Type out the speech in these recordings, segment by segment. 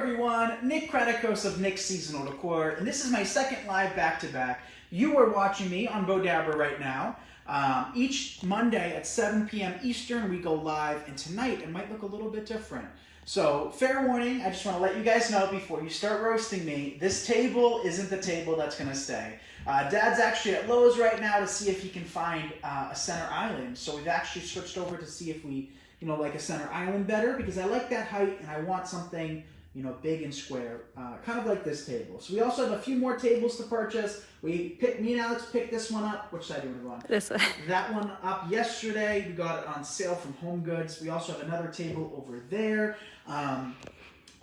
everyone, Nick Kratikos of Nick's Seasonal Decor, and this is my second live back-to-back. You are watching me on Bowdabra right now. Each Monday at 7 p.m. Eastern, we go live, and tonight it might look a little bit different. So, fair warning, I just want to let you guys know before you start roasting me, this table isn't the table that's going to stay. Dad's actually at Lowe's right now to see if he can find a center island. So we've actually switched over to see if we, like a center island better, because I like that height and I want something, big and square, kind of like this table. So we also have a few more tables to purchase. Me and Alex picked this one up. Which side do you want to go on? This one. That one up yesterday. We got it on sale from Home Goods. We also have another table over there.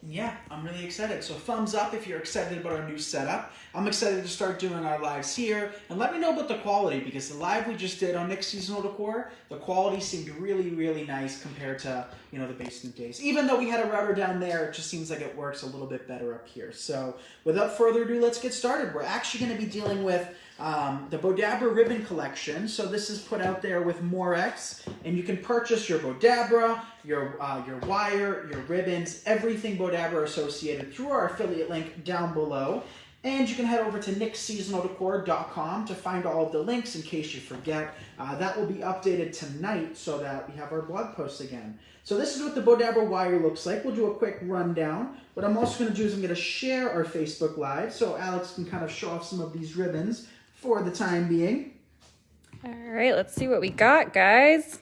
Yeah, I'm really excited. So thumbs up if you're excited about our new setup. I'm excited to start doing our lives here. And let me know about the quality, because the live we just did on Nick's Seasonal Decor, the quality seemed really, really nice compared to, the basement days. Even though we had a router down there, it just seems like it works a little bit better up here. So without further ado, let's get started. We're actually going to be dealing with the Bowdabra ribbon collection. So this is put out there with Morex, and you can purchase your Bowdabra, your wire, your ribbons, everything Bowdabra associated through our affiliate link down below. And you can head over to nicksseasonaldecor.com to find all of the links in case you forget. That will be updated tonight so that we have our blog posts again. So this is what the Bowdabra wire looks like. We'll do a quick rundown. What I'm also going to do is I'm going to share our Facebook Live so Alex can kind of show off some of these ribbons for the time being. All right, let's see what we got, guys.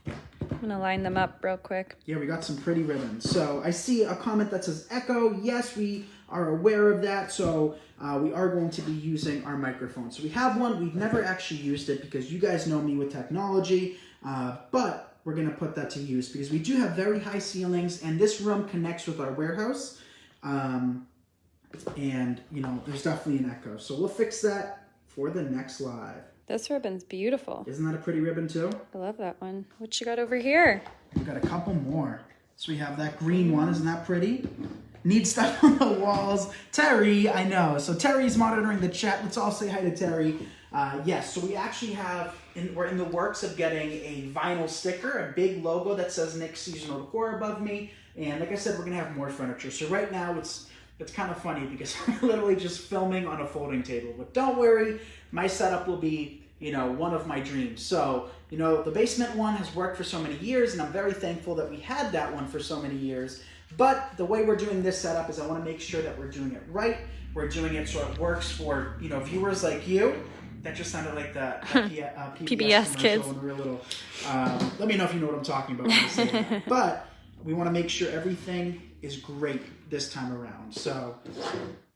I'm going to line them up real quick. Yeah, we got some pretty ribbons. So I see a comment that says echo. Yes, we are aware of that. So we are going to be using our microphone. So we have one. We've never actually used it because you guys know me with technology. But we're going to put that to use because we do have very high ceilings, and this room connects with our warehouse. And, there's definitely an echo. So we'll fix that for the next live. This ribbon's beautiful. Isn't that a pretty ribbon too? I love that one. What you got over here? We've got a couple more. So we have that green one. Isn't that pretty? Need stuff on the walls. Terry, I know. So Terry's monitoring the chat. Let's all say hi to Terry. Yes, so we actually we're in the works of getting a vinyl sticker, a big logo that says Nick's Seasonal Decor above me. And like I said, we're going to have more furniture. So right now it's kind of funny because we're literally just filming on a folding table. But don't worry, my setup will be, one of my dreams. So, the basement one has worked for so many years, and I'm very thankful that we had that one for so many years. But the way we're doing this setup is I want to make sure that we're doing it right. We're doing it so it works for, viewers like you. That just sounded like the PBS kids. When we were little. Let me know if you know what I'm talking about when I say that. But we want to make sure everything is great this time around. So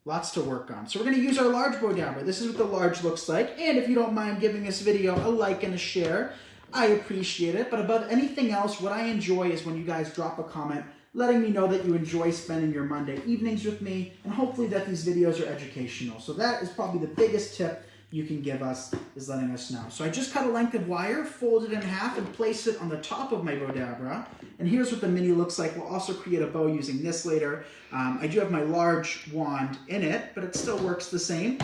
lots to work on. So we're going to use our large Bowdabra. This is what the large looks like. And if you don't mind giving this video a like and a share, I appreciate it. But above anything else, what I enjoy is when you guys drop a comment letting me know that you enjoy spending your Monday evenings with me, and hopefully that these videos are educational. So that is probably the biggest tip you can give us, is letting us know. So I just cut a length of wire, fold it in half, and place it on the top of my Bowdabra. And here's what the mini looks like. We'll also create a bow using this later. I do have my large wand in it, but it still works the same.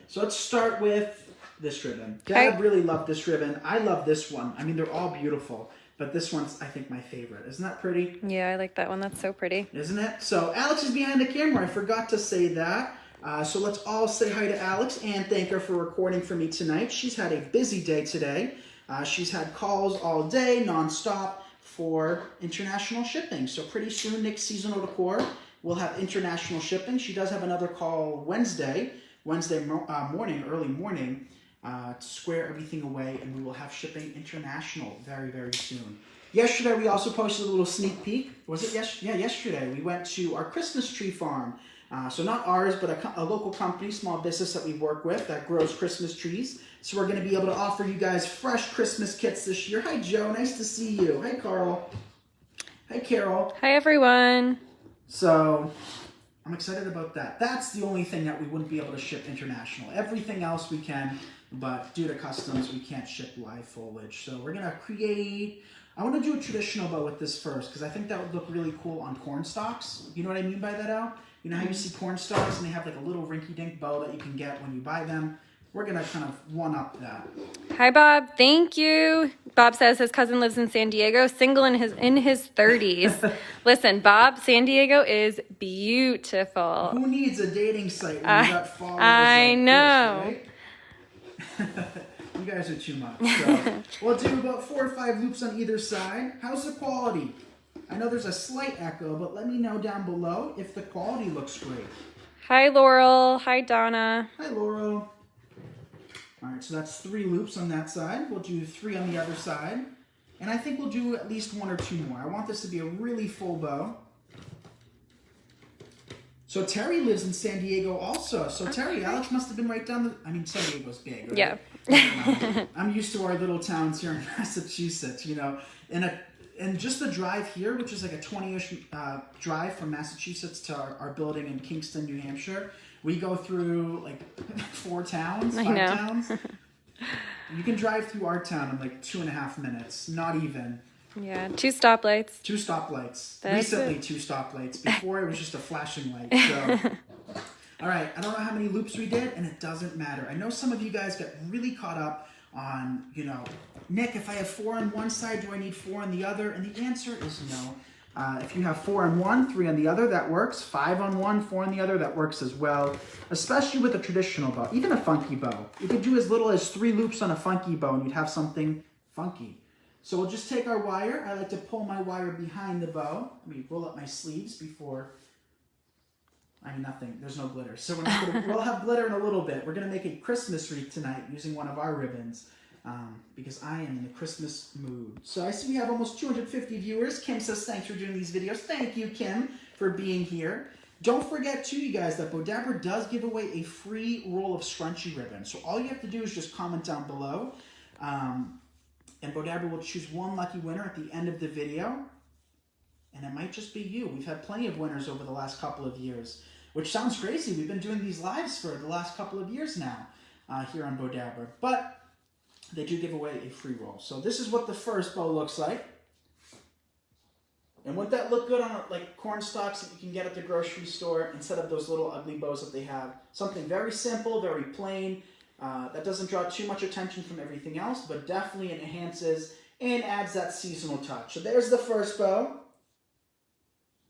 So let's start with this ribbon. Dad really loved this ribbon. I love this one. I mean, they're all beautiful, but this one's, I think, my favorite. Isn't that pretty? Yeah, I like that one. That's so pretty. Isn't it? So Alex is behind the camera. I forgot to say that. So let's all say hi to Alex and thank her for recording for me tonight. She's had a busy day today. She's had calls all day, nonstop, for international shipping. So pretty soon, Nick's Seasonal Decor will have international shipping. She does have another call Wednesday morning, early morning, to square everything away, and we will have shipping international very, very soon. Yesterday, we also posted a little sneak peek. Was it yesterday? Yeah, yesterday. We went to our Christmas tree farm. So not ours, but a local company, small business that we work with that grows Christmas trees. So we're going to be able to offer you guys fresh Christmas kits this year. Hi, Joe. Nice to see you. Hi, Carl. Hi, Carol. Hi, everyone. So I'm excited about that. That's the only thing that we wouldn't be able to ship international. Everything else we can, but due to customs, we can't ship live foliage. So we're going to create... I want to do a traditional bow with this first because I think that would look really cool on corn stalks. You know what I mean by that, Al? You know how you see corn stalks and they have like a little rinky-dink bow that you can get when you buy them? we're gonna kind of one-up that. Hi, Bob. Thank you. Bob says his cousin lives in San Diego, single in his 30s. Listen, Bob, San Diego is beautiful. Who needs a dating site when you got followers I like know. this, right? You guys are too much. So we'll do about 4 or 5 loops on either side. How's the quality? I know there's a slight echo, but let me know down below if the quality looks great. Hi, Laurel. Hi, Donna. Hi, Laurel. All right, so that's 3 loops on that side. We'll do 3 on the other side. And I think we'll do at least 1 or 2 more. I want this to be a really full bow. So Terry lives in San Diego also. So Terry, Alex must have been right down the... I mean, San Diego's big, right? Yeah. I'm used to our little towns here in Massachusetts, you know. And just the drive here, which is like a 20-ish drive from Massachusetts to our building in Kingston, New Hampshire, we go through like 4 towns, 5 towns. You can drive through our town in like 2.5 minutes, not even. Yeah, 2 stoplights. 2 stoplights. That's Recently, it. 2 stoplights. Before, it was just a flashing light. So, all right, I don't know how many loops we did, and it doesn't matter. I know some of you guys get really caught up on, you know, Nick, if I have 4 on one side, do I need 4 on the other? And the answer is no. If you have 4 on one, 3 on the other, that works. 5 on one, 4 on the other, that works as well. Especially with a traditional bow, even a funky bow. You could do as little as 3 loops on a funky bow, and you'd have something funky. So we'll just take our wire. I like to pull my wire behind the bow. Let me roll up my sleeves before. I mean, nothing. There's no glitter. So we'll have glitter in a little bit. We're going to make a Christmas wreath tonight using one of our ribbons because I am in the Christmas mood. So I see we have almost 250 viewers. Kim says, thanks for doing these videos. Thank you, Kim, for being here. Don't forget, too, you guys, that Bowdabra does give away a free roll of scrunchy ribbon. So all you have to do is just comment down below. And Bowdabra will choose one lucky winner at the end of the video. And it might just be you. We've had plenty of winners over the last couple of years, which sounds crazy. We've been doing these lives for the last couple of years now here on Bowdabra. But they do give away a free roll. So this is what the first bow looks like. And wouldn't that look good on like corn stalks that you can get at the grocery store instead of those little ugly bows that they have? Something very simple, very plain. That doesn't draw too much attention from everything else, but definitely enhances and adds that seasonal touch. So there's the first bow.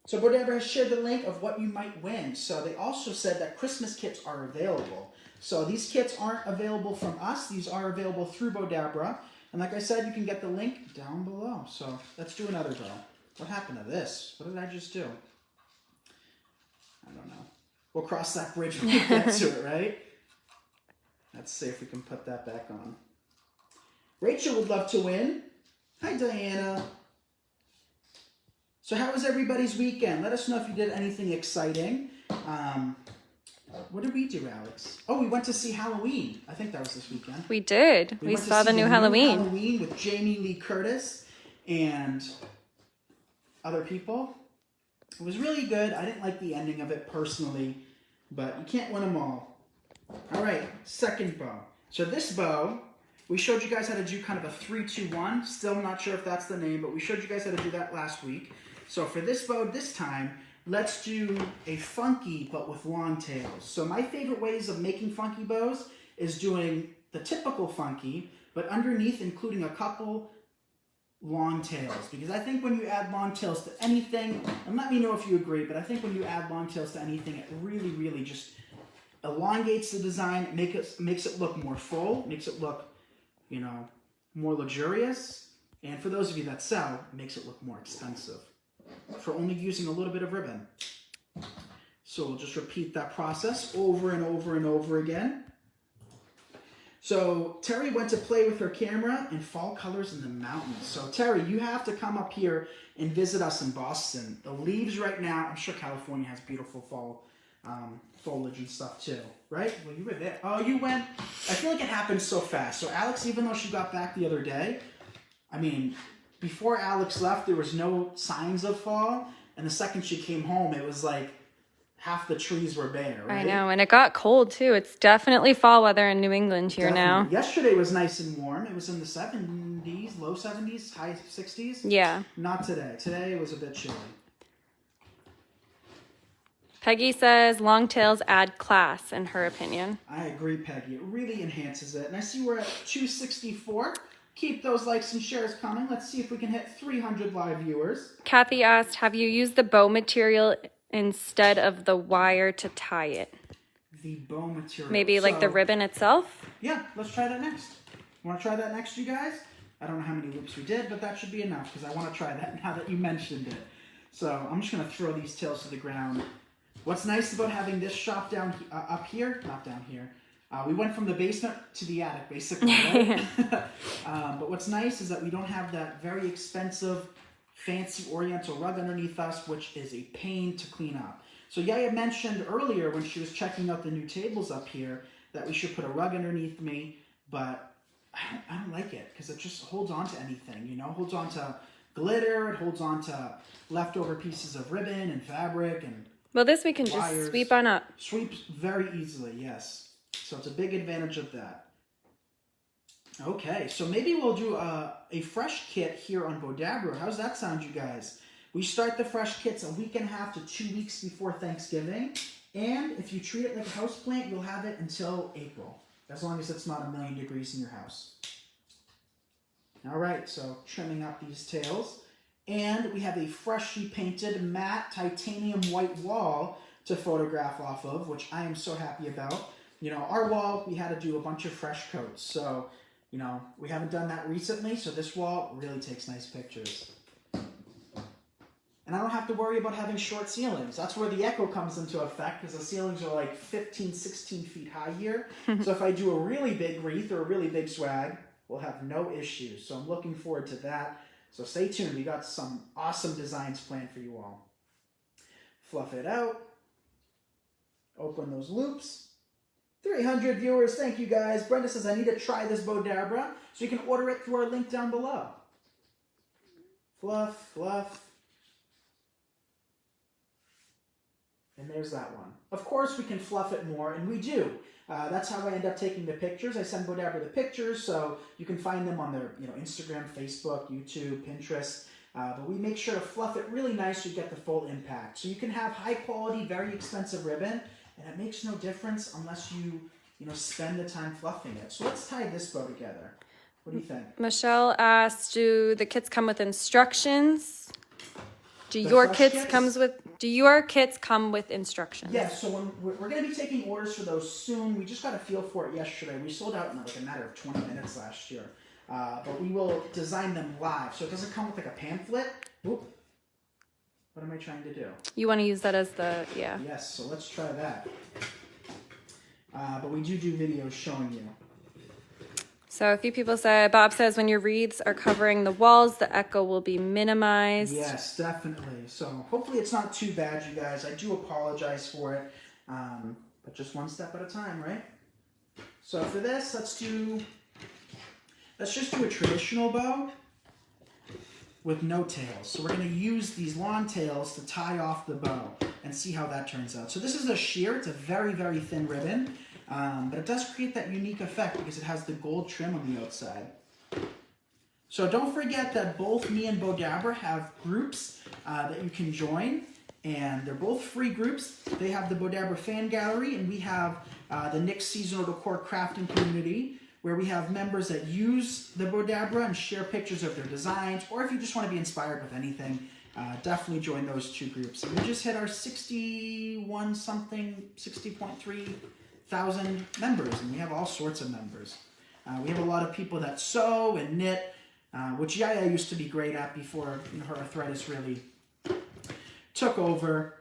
So Bowdabra has shared the link of what you might win. So they also said that Christmas kits are available. So these kits aren't available from us. These are available through Bowdabra. And like I said, you can get the link down below. So let's do another bow. What happened to this? What did I just do? I don't know. We'll cross that bridge when we get to it, right? Let's see if we can put that back on. Rachel would love to win. Hi, Diana. So how was everybody's weekend? Let us know if you did anything exciting. What did we do, Alex? Oh, we went to see Halloween. I think that was this weekend. We did. We saw the new Halloween. Halloween with Jamie Lee Curtis and other people. It was really good. I didn't like the ending of it personally, but you can't win them all. All right, second bow. So this bow, we showed you guys how to do kind of a 3-2-1. Still not sure if that's the name, but we showed you guys how to do that last week. So for this bow this time, let's do a funky but with long tails. So my favorite ways of making funky bows is doing the typical funky, but underneath including a couple long tails. Because I think when you add long tails to anything, and let me know if you agree, but I think when you add long tails to anything, it really, really just elongates the design, makes it look more full, makes it look, you know, more luxurious. And for those of you that sell, it makes it look more expensive for only using a little bit of ribbon. So we'll just repeat that process over and over and over again. So Terry went to play with her camera in fall colors in the mountains. So Terry, you have to come up here and visit us in Boston. The leaves right now, I'm sure California has beautiful fall foliage and stuff too, right? Well, you were there. Oh, you went. I feel like it happened so fast. So Alex, even though she got back the other day, I mean, before Alex left, there was no signs of fall. And the second she came home, it was like half the trees were bare, right? I know, and it got cold too. It's definitely fall weather in New England here now. Yesterday was nice and warm. It was in the 70s, low 70s, high 60s. Yeah. Not today. Today it was a bit chilly. Peggy says long tails add class, in her opinion. I agree, Peggy. It really enhances it. And I see we're at 264. Keep those likes and shares coming. Let's see if we can hit 300 live viewers. Kathy asked, have you used the bow material instead of the wire to tie it? The bow material. Maybe like the ribbon itself? Yeah, let's try that next. Want to try that next, you guys? I don't know how many loops we did, but that should be enough because I want to try that now that you mentioned it. So I'm just going to throw these tails to the ground. What's nice about having this shop down up here, not down here, we went from the basement to the attic basically, right? But what's nice is that we don't have that very expensive, fancy oriental rug underneath us, which is a pain to clean up. So Yaya mentioned earlier when she was checking out the new tables up here that we should put a rug underneath me, but I don't like it because it just holds on to anything, you know, holds on to glitter, it holds on to leftover pieces of ribbon and fabric and well, this we can wires. just sweep on up. Sweeps very easily, yes. So it's a big advantage of that. Okay, so maybe we'll do a fresh kit here on Bowdabra. How's that sound, you guys? We start the fresh kits a week and a half to 2 weeks before Thanksgiving. And if you treat it like a houseplant, you'll have it until April, as long as it's not 1,000,000 degrees in your house. All right, so trimming up these tails. And we have a freshly painted matte titanium white wall to photograph off of, which I am so happy about. You know, our wall, we had to do a bunch of fresh coats. So, you know, we haven't done that recently, so this wall really takes nice pictures. And I don't have to worry about having short ceilings. That's where the echo comes into effect, because the ceilings are like 15, 16 feet high here. So if I do a really big wreath or a really big swag, we'll have no issues. So I'm looking forward to that. So stay tuned. We got some awesome designs planned for you all. Fluff it out. Open those loops. 300 viewers. Thank you, guys. Brenda says, I need to try this Bowdabra. So you can order it through our link down below. Fluff, fluff. And there's that one. Of course, we can fluff it more, and we do. That's how I end up taking the pictures. I send Bowdabra the pictures, so you can find them on their Instagram, Facebook, YouTube, Pinterest. But we make sure to fluff it really nice so you get the full impact. So you can have high quality, very expensive ribbon, and it makes no difference unless you spend the time fluffing it. So let's tie this bow together. What do you think? Michelle asked, do the kits come with instructions? Do your kits come with instructions? Yes, so we're going to be taking orders for those soon. We just got a feel for it yesterday. We sold out in like a matter of 20 minutes last year. But we will design them live. So it doesn't come with like a pamphlet. Oop. What am I trying to do? You want to use that as the, yeah. Yes, so let's try that. But we do videos showing you. So a few people said, Bob says when your wreaths are covering the walls, the echo will be minimized. Yes, definitely. So hopefully it's not too bad, you guys. I do apologize for it. But just one step at a time, right? So for this, let's just do a traditional bow with no tails. So we're going to use these long tails to tie off the bow and see how that turns out. So this is a sheer. It's a very, very thin ribbon. But it does create that unique effect because it has the gold trim on the outside. So don't forget that both me and Bowdabra have groups that you can join, and they're both free groups. They have the Bowdabra Fan Gallery, and we have the Nick's Seasonal Decor Crafting Community, where we have members that use the Bowdabra and share pictures of their designs, or if you just want to be inspired with anything, definitely join those two groups. And we just hit our 60.3 thousand members, and we have all sorts of members. We have a lot of people that sew and knit, which Yaya used to be great at before her arthritis really took over.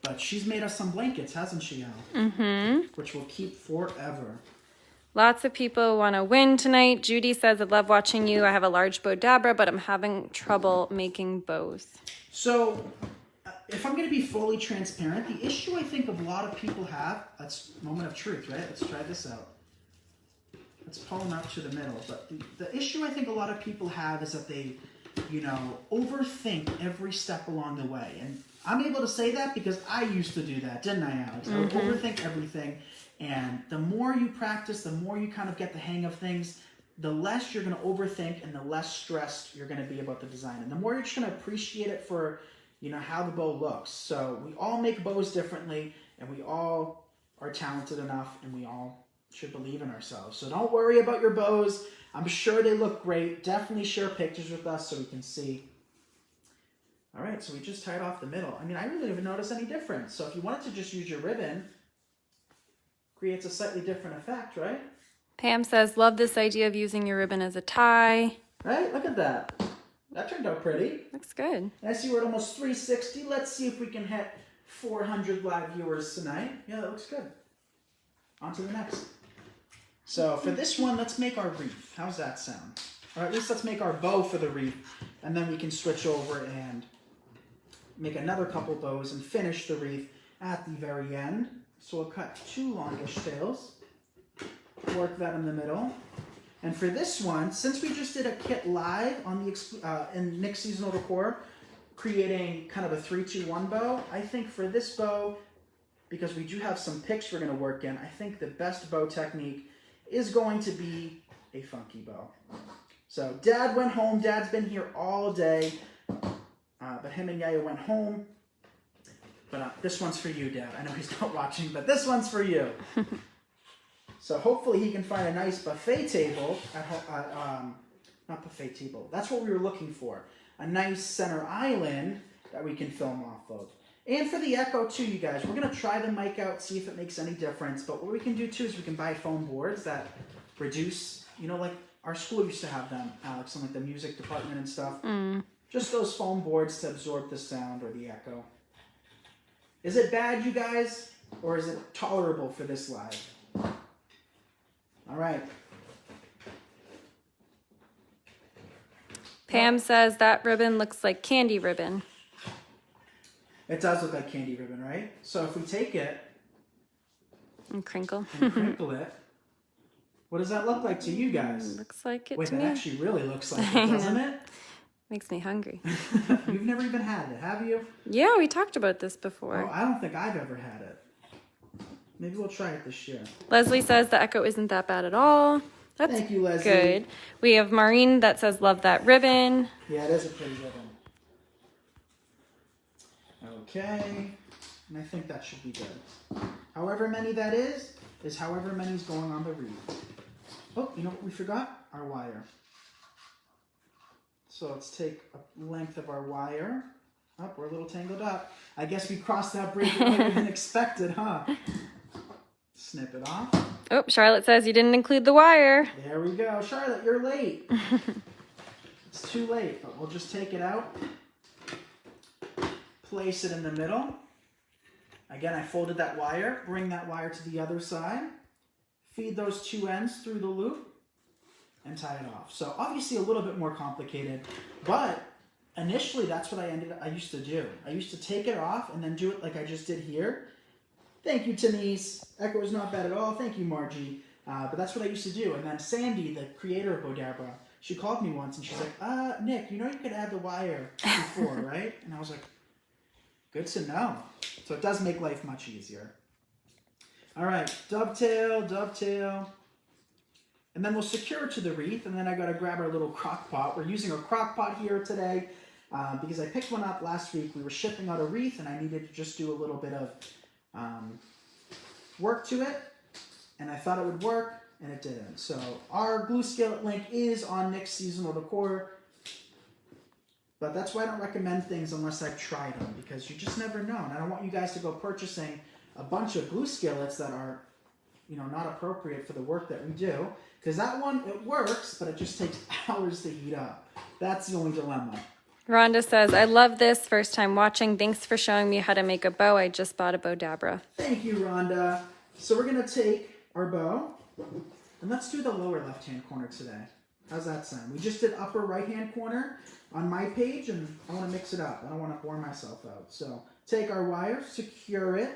But she's made us some blankets, hasn't she, Al? Mm-hmm. Which will keep forever. Lots of people want to win tonight. Judy says, I love watching you. I have a large Bowdabra, but I'm having trouble making bows. So, if I'm going to be fully transparent, the issue I think a lot of people have, that's moment of truth, right? Let's try this out. Let's pull them up to the middle. But the issue I think a lot of people have is that they, overthink every step along the way. And I'm able to say that because I used to do that, didn't I, Alex? I would overthink everything. And the more you practice, the more you kind of get the hang of things, the less you're going to overthink and the less stressed you're going to be about the design. And the more you're just going to appreciate it for you know, how the bow looks. So we all make bows differently, and we all are talented enough, and we all should believe in ourselves. So don't worry about your bows. I'm sure they look great. Definitely share pictures with us so we can see. All right, so we just tied off the middle. I mean, I really haven't noticed any difference. So if you wanted to just use your ribbon, creates a slightly different effect, right? Pam says, love this idea of using your ribbon as a tie. Right, look at that. That turned out pretty. Looks good. I see we're at almost 360. Let's see if we can hit 400 live viewers tonight. Yeah, that looks good. On to the next. So for this one, let's make our wreath. How's that sound? Or at least let's make our bow for the wreath, and then we can switch over and make another couple bows and finish the wreath at the very end. So we'll cut 2 longish tails, work that in the middle. And for this one, since we just did a kit live on the in Nick's Seasonal Decor, creating kind of a 3-2-1 bow, I think for this bow, because we do have some picks we're going to work in, I think the best bow technique is going to be a funky bow. So Dad went home. Dad's been here all day, but him and Yaya went home. But this one's for you, Dad. I know he's not watching, but this one's for you. So hopefully he can find a nice buffet table not buffet table. That's what we were looking for. A nice center island that we can film off of. And for the echo too, you guys, we're gonna try the mic out, see if it makes any difference. But what we can do too is we can buy foam boards that reduce, you know, like our school used to have them, Alex, in like the music department and stuff. Just those foam boards to absorb the sound or the echo. Is it bad, you guys? Or is it tolerable for this live? All right. Pam says that ribbon looks like candy ribbon. It does look like candy ribbon, right? So if we take it And crinkle. and crinkle it, what does that look like to you guys? Looks like it Wait, to that me. actually really looks like it, doesn't it? Makes me hungry. You've never even had it, have you? Yeah, we talked about this before. Oh, I don't think I've ever had it. Maybe we'll try it this year. Leslie says the echo isn't that bad at all. That's Thank you, Leslie. good. We have Maureen that says love that ribbon. Yeah, it is a pretty ribbon. Okay, and I think that should be good. However many that is however many is going on the wreath. Oh, you know what we forgot? Our wire. So let's take a length of our wire. Oh, we're a little tangled up. I guess we crossed that bridge earlier than expected, huh? Snip it off. Oh, Charlotte says you didn't include the wire. There we go. Charlotte, you're late. It's too late, but we'll just take it out. Place it in the middle. Again, I folded that wire. Bring that wire to the other side. Feed those 2 ends through the loop and tie it off. So obviously a little bit more complicated, but initially that's what I used to do. I used to take it off and then do it like I just did here. Thank you, Denise. Echo is not bad at all. Thank you, Margie. But that's what I used to do. And then Sandy, the creator of Bowdabra, she called me once and she's like, Nick, you know you could add the wire before, right? And I was like, good to know. So it does make life much easier. All right, dovetail, dovetail. And then we'll secure it to the wreath, and then I gotta grab our little crock pot. We're using a crock pot here today because I picked one up last week. We were shipping out a wreath, and I needed to just do a little bit of work to it, and I thought it would work, and it didn't. So our glue skillet link is on Nick's Seasonal Decor, but that's why I don't recommend things unless I've tried them, because you just never know. And I don't want you guys to go purchasing a bunch of glue skillets that are, you know, not appropriate for the work that we do. Because that one, it works, but it just takes hours to heat up. That's the only dilemma. Rhonda says, I love this. First time watching. Thanks for showing me how to make a bow. I just bought a Bowdabra. Thank you, Rhonda. So we're going to take our bow, and let's do the lower left-hand corner today. How's that sound? We just did upper right-hand corner on my page, and I want to mix it up. I don't want to bore myself out. So take our wire, secure it.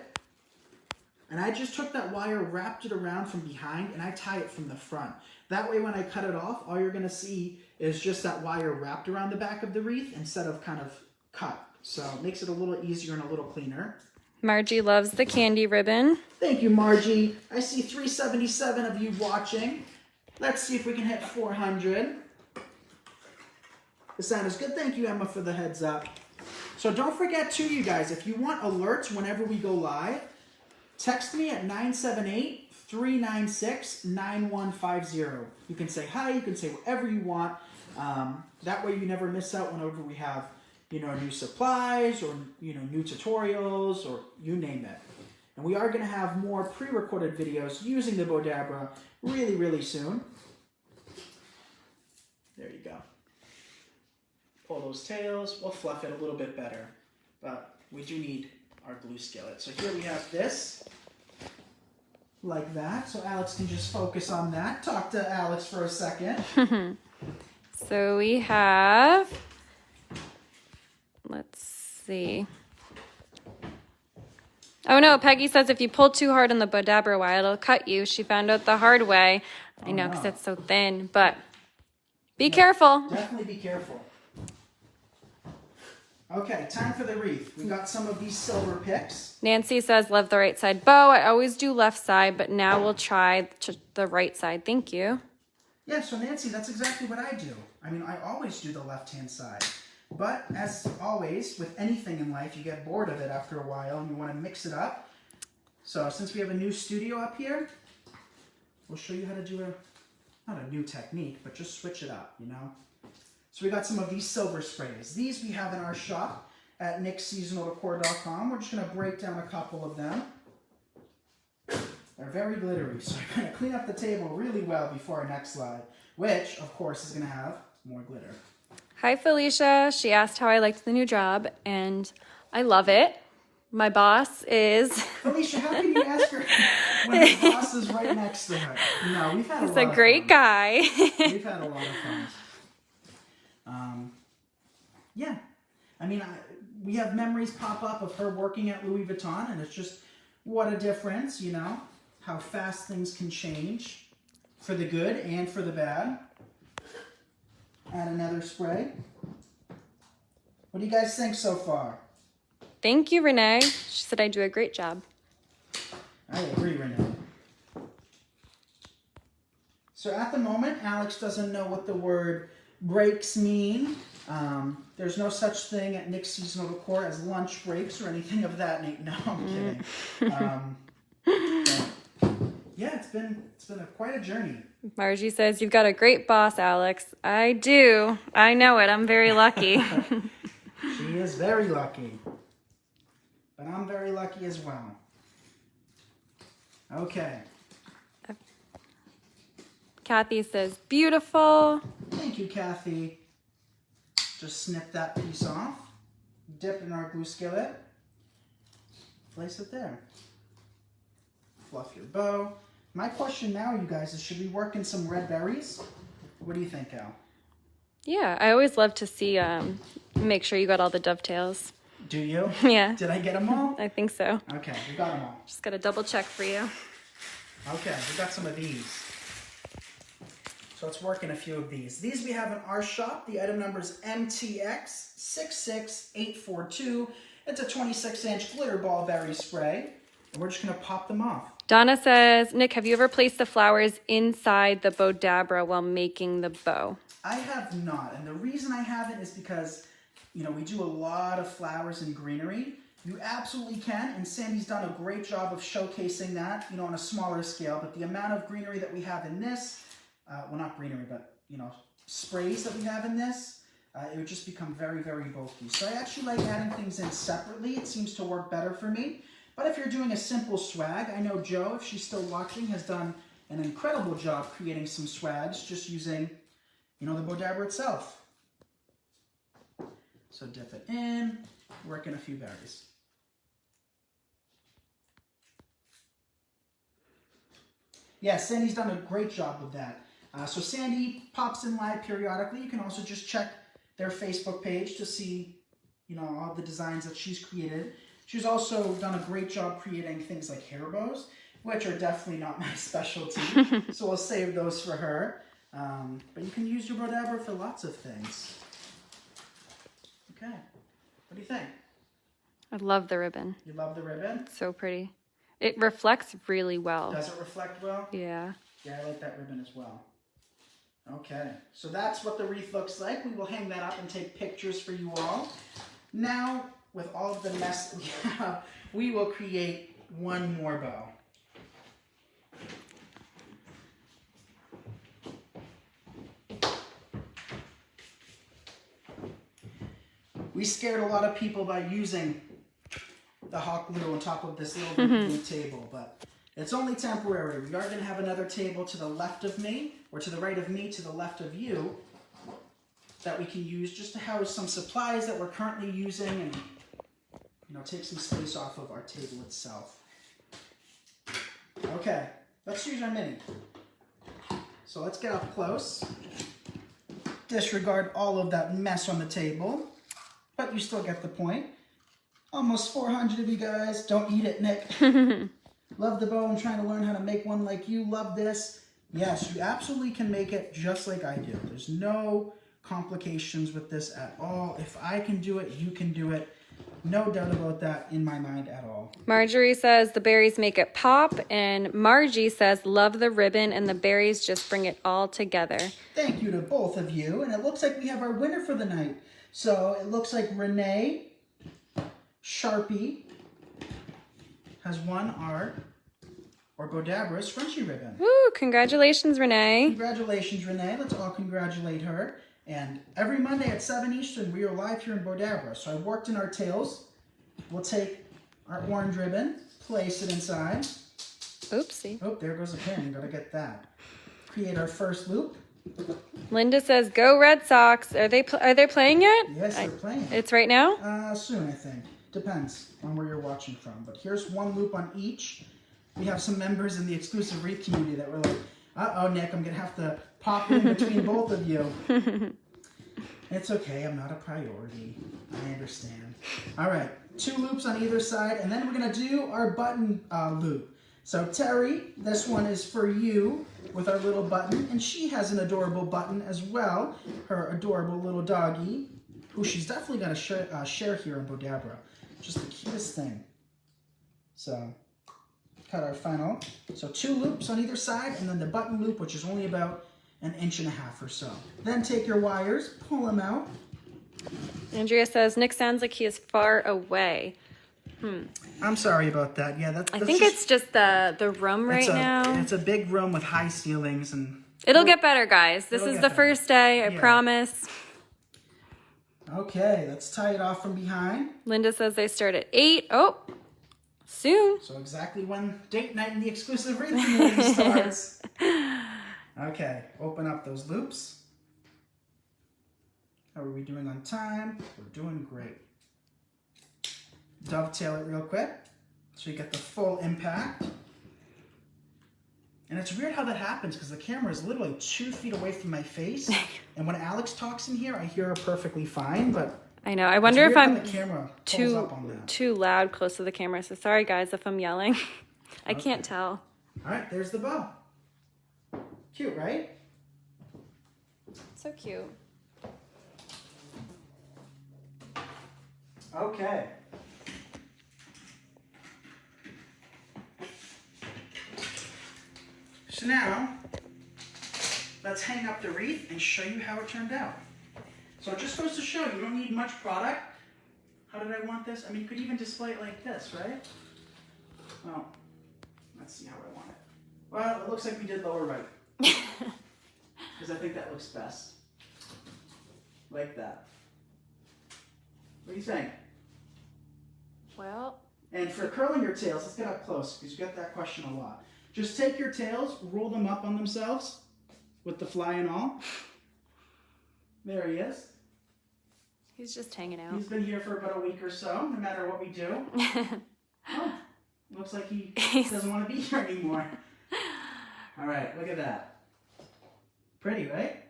And I just took that wire, wrapped it around from behind, and I tie it from the front. That way when I cut it off, all you're going to see is just that wire wrapped around the back of the wreath instead of kind of cut. So it makes it a little easier and a little cleaner. Margie loves the candy ribbon. Thank you, Margie. I see 377 of you watching. Let's see if we can hit 400. The sound is good. Thank you, Emma, for the heads up. So don't forget too, you guys, if you want alerts whenever we go live, text me at 978-396-9150. You can say hi, you can say whatever you want. That way you never miss out whenever we have, new supplies or, new tutorials or you name it. And we are going to have more pre-recorded videos using the Bowdabra really, really soon. There you go. Pull those tails. We'll fluff it a little bit better. But we do need our glue skillet. So here we have this. Like that. So Alex can just focus on that. Talk to Alex for a second. So we have, let's see. Oh no, Peggy says if you pull too hard on the Bowdabra wire, it'll cut you. She found out the hard way. I know, because it's so thin, but be careful. Definitely be careful. Okay, time for the wreath. We got some of these silver picks. Nancy says, love the right side bow. I always do left side, but now we'll try the right side. Thank you. Yeah, so Nancy, that's exactly what I do. I mean, I always do the left-hand side. But as always, with anything in life, you get bored of it after a while and you want to mix it up. So since we have a new studio up here, we'll show you how to do not a new technique, but just switch it up, So we got some of these silver sprays. These we have in our shop at nicksseasonaldecor.com. We're just going to break down a couple of them. They're very glittery, so we're going to clean up the table really well before our next slide, which, of course, is going to have more glitter. Hi, Felicia. She asked how I liked the new job, and I love it. My boss is... Felicia, how can you ask her when the boss is right next to her? No, we've had a lot of fun. He's a great guy. We've had a lot of fun. Yeah. I mean, we have memories pop up of her working at Louis Vuitton, and it's just, what a difference, how fast things can change for the good and for the bad. Add another spray. What do you guys think so far? Thank you, Renee. She said I do a great job. I agree, Renee. So at the moment, Alex doesn't know what the word breaks mean. There's no such thing at Nick's Seasonal Decor as lunch breaks or anything of that nature. No, I'm kidding. Yeah, it's been quite a journey. Margie says, you've got a great boss, Alex. I do. I know it. I'm very lucky. She is very lucky. But I'm very lucky as well. Okay. Kathy says, beautiful. Thank you, Kathy. Just snip that piece off. Dip in our glue skillet. Place it there. Fluff your bow. My question now, you guys, is should we work in some red berries? What do you think, Al? Yeah, I always love to see, make sure you got all the dovetails. Do you? Yeah. Did I get them all? I think so. Okay, we got them all. Just got to double check for you. Okay, we got some of these. So let's work in a few of these. These we have in our shop. The item number is MTX66842. It's a 26-inch glitter ball berry spray. And we're just going to pop them off. Donna says, Nick, have you ever placed the flowers inside the Bowdabra while making the bow? I have not. And the reason I haven't is because, we do a lot of flowers and greenery. You absolutely can. And Sandy's done a great job of showcasing that, on a smaller scale. But the amount of greenery that we have in this, well, not greenery, but, sprays that we have in this, it would just become very, very bulky. So I actually like adding things in separately. It seems to work better for me. But if you're doing a simple swag, I know Jo, if she's still watching, has done an incredible job creating some swags just using, the Bowdabra itself. So dip it in, work in a few berries. Yeah, Sandy's done a great job with that. So Sandy pops in live periodically. You can also just check their Facebook page to see, all the designs that she's created. She's also done a great job creating things like hair bows, which are definitely not my specialty. So we'll save those for her. But you can use your Bowdabra for lots of things. Okay. What do you think? I love the ribbon. You love the ribbon? So pretty. It reflects really well. Does it reflect well? Yeah. Yeah, I like that ribbon as well. Okay. So that's what the wreath looks like. We will hang that up and take pictures for you all. Now, with all of the mess that we have, we will create one more bow. We scared a lot of people by using the hot glue on top of this little blue table, but it's only temporary. We are going to have another table to the left of me, or to the right of me, to the left of you, that we can use just to house some supplies that we're currently using and, you know, take some space off of our table itself. Okay, let's use our mini. So let's get up close. Disregard all of that mess on the table, but you still get the point. Almost 400 of you guys. Don't eat it, Nick. Love the bow. I'm trying to learn how to make one like you. Love this. Yes, you absolutely can make it just like I do. There's no complications with this at all. If I can do it, you can do it. No doubt about that in my mind at all. Marjorie says the berries make it pop, and Margie says love the ribbon and the berries just bring it all together. Thank you to both of you. And it looks like we have our winner for the night. So it looks like Renee Sharpie has won our Bowdabra's scrunchy ribbon. Woo, congratulations, Renee. Congratulations, Renee. Let's all congratulate her. And every Monday at 7 Eastern, we are live here in Bowdabra. So I worked in our tails. We'll take our orange ribbon, place it inside. Oopsie. Oh, there goes a pin. You gotta get that. Create our first loop. Linda says, go Red Sox. Are they playing yet? Yes, they're playing. It's right now? Soon, I think. Depends on where you're watching from. But here's one loop on each. We have some members in the exclusive Wreath community that were like, uh-oh, Nick, I'm going to have to pop in between both of you. It's okay. I'm not a priority. I understand. All right. 2 loops on either side, and then we're going to do our button loop. So, Terry, this one is for you with our little button, and she has an adorable button as well, her adorable little doggy, who she's definitely going to share here in Bowdabra. Just the cutest thing. So, cut our funnel. So 2 loops on either side, and then the button loop, which is only about 1.5 inches or so. Then take your wires, pull them out. Andrea says, Nick sounds like he is far away. I'm sorry about that. Yeah, that's I think it's just the room right now. It's a big room with high ceilings, and it'll get better, guys. This is the first day, I promise. Okay, let's tie it off from behind. Linda says they start at 8. Oh, soon. So exactly when date night in the exclusive Wreath community starts. Okay, open up those loops. How are we doing on time? We're doing great. Dovetail it real quick so you get the full impact. And it's weird how that happens because the camera is literally 2 feet away from my face. And when Alex talks in here, I hear her perfectly fine, but I know. I wonder if I'm the camera pulls up on that. too loud close to the camera. So sorry, guys, if I'm yelling. I can't tell. All right, there's the bow. Cute, right? So cute. Okay. So now, let's hang up the wreath and show you how it turned out. So it just goes to show you don't need much product. How did I want this? I mean, you could even display it like this, right? Well, let's see how I want it. Well, it looks like we did lower right. Because I think that looks best. Like that. What do you think? Well. And for curling your tails, let's get up close because you get that question a lot. Just take your tails, roll them up on themselves with the fly and all. There he is. He's just hanging out. He's been here for about a week or so, no matter what we do. Oh, looks like he doesn't want to be here anymore. All right, look at that. Pretty, right?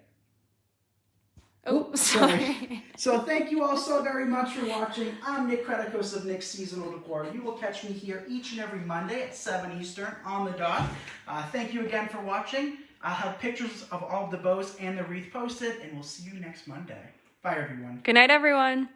Oh, sorry. So thank you all so very much for watching. I'm Nick Kretikos of Nick's Seasonal Decor. You will catch me here each and every Monday at 7 Eastern on the dot. Thank you again for watching. I'll have pictures of all of the bows and the wreath posted, and we'll see you next Monday. Bye, everyone. Good night, everyone.